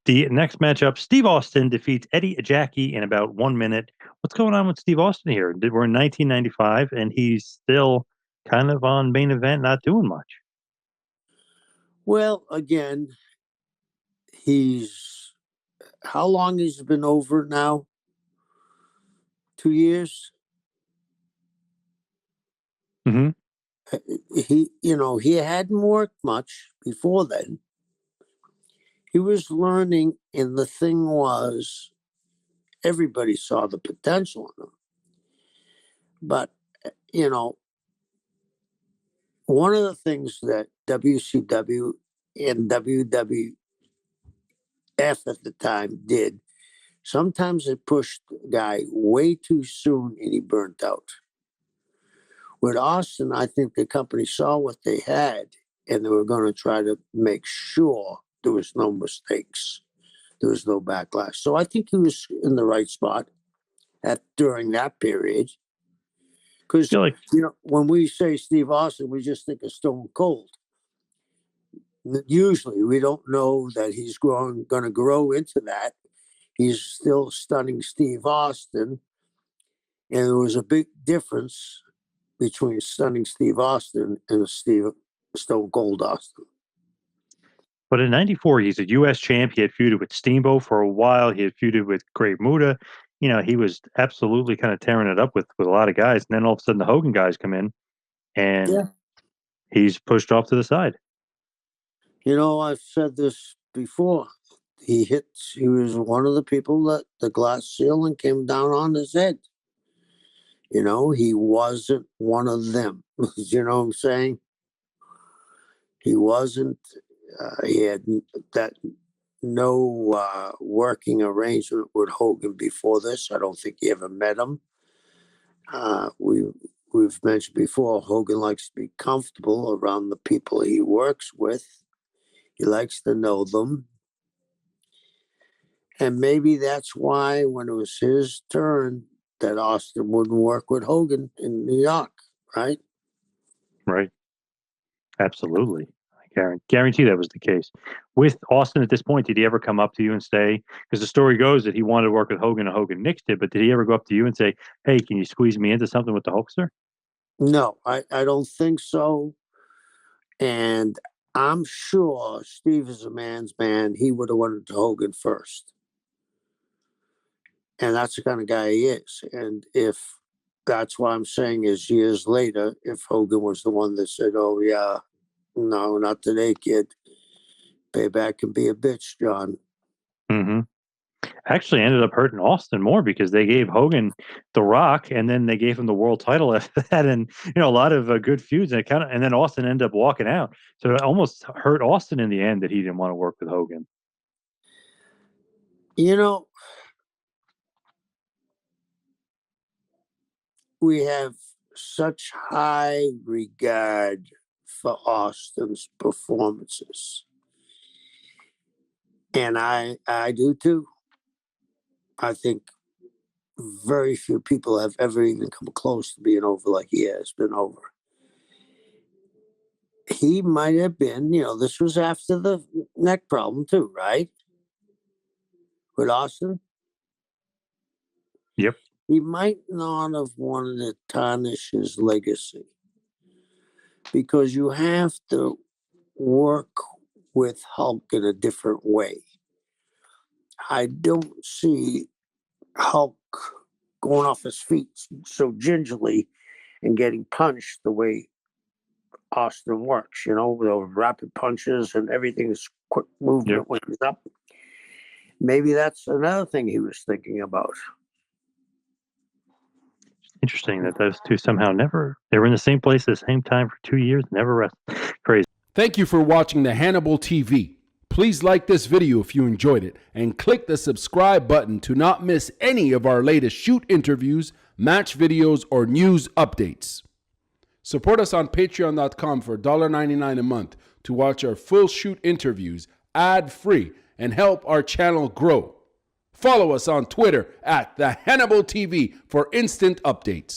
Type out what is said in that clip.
The next matchup, Steve Austin defeats Eddie Ajaki in about 1 minute. What's going on with Steve Austin here? We're in 1995, and he's still kind of on main event, not doing much. Well, again, how long he's been over now? 2 years? Mm-hmm. He hadn't worked much before then. He was learning, and the thing was, everybody saw the potential in him. But, one of the things that WCW and WWF at the time did, sometimes it pushed the guy way too soon and he burnt out. With Austin, I think the company saw what they had and they were going to try to make sure there was no mistakes. There was no backlash. So I think he was in the right spot during that period. Because, when we say Steve Austin, we just think of Stone Cold. Usually we don't know that he's going to grow into that. He's still stunning Steve Austin. And there was a big difference between stunning Steve Austin and Stone Cold Austin. But in 94, he's a U.S. champ. He had feuded with Steamboat for a while. He had feuded with Great Muta. He was absolutely kind of tearing it up with a lot of guys. And then all of a sudden the Hogan guys come in and he's pushed off to the side. I've said this before. He was one of the people that the glass ceiling came down on his head. He wasn't one of them. You know what I'm saying? He wasn't, he had no working arrangement with Hogan before this. I don't think he ever met him. We've mentioned before, Hogan likes to be comfortable around the people he works with. He likes to know them. And maybe that's why when it was his turn that Austin wouldn't work with Hogan in New York, right? Right. Absolutely. I guarantee that was the case. With Austin at this point, did he ever come up to you and say, because the story goes that he wanted to work with Hogan and Hogan nixed it, but did he ever go up to you and say, hey, can you squeeze me into something with the Hulkster? No, I don't think so. And I'm sure Steve is a man's man. He would have went to Hogan first. And that's the kind of guy he is. And if that's what I'm saying is years later, if Hogan was the one that said, oh, yeah, no, not today, kid. Payback can be a bitch, John. Mm-hmm. Actually ended up hurting Austin more because they gave Hogan the Rock and then they gave him the world title after that. And, a lot of good feuds and and then Austin ended up walking out. So it almost hurt Austin in the end that he didn't want to work with Hogan. We have such high regard for Austin's performances. And I do too. I think very few people have ever even come close to being over like he has been over. He might have been, this was after the neck problem too, right? With Austin? Yep. He might not have wanted to tarnish his legacy because you have to work with Hulk in a different way. I don't see Hulk going off his feet so gingerly and getting punched the way Austin works, with those rapid punches and everything's quick movement when he's up. Maybe that's another thing he was thinking about. Interesting that those two somehow they were in the same place at the same time for 2 years, never wrestled. Crazy. Thank you for watching the Hannibal TV. Please like this video if you enjoyed it and click the subscribe button to not miss any of our latest shoot interviews, match videos, or news updates. Support us on patreon.com for $1.99 a month to watch our full shoot interviews ad-free and help our channel grow. Follow us on Twitter at the Hannibal TV for instant updates.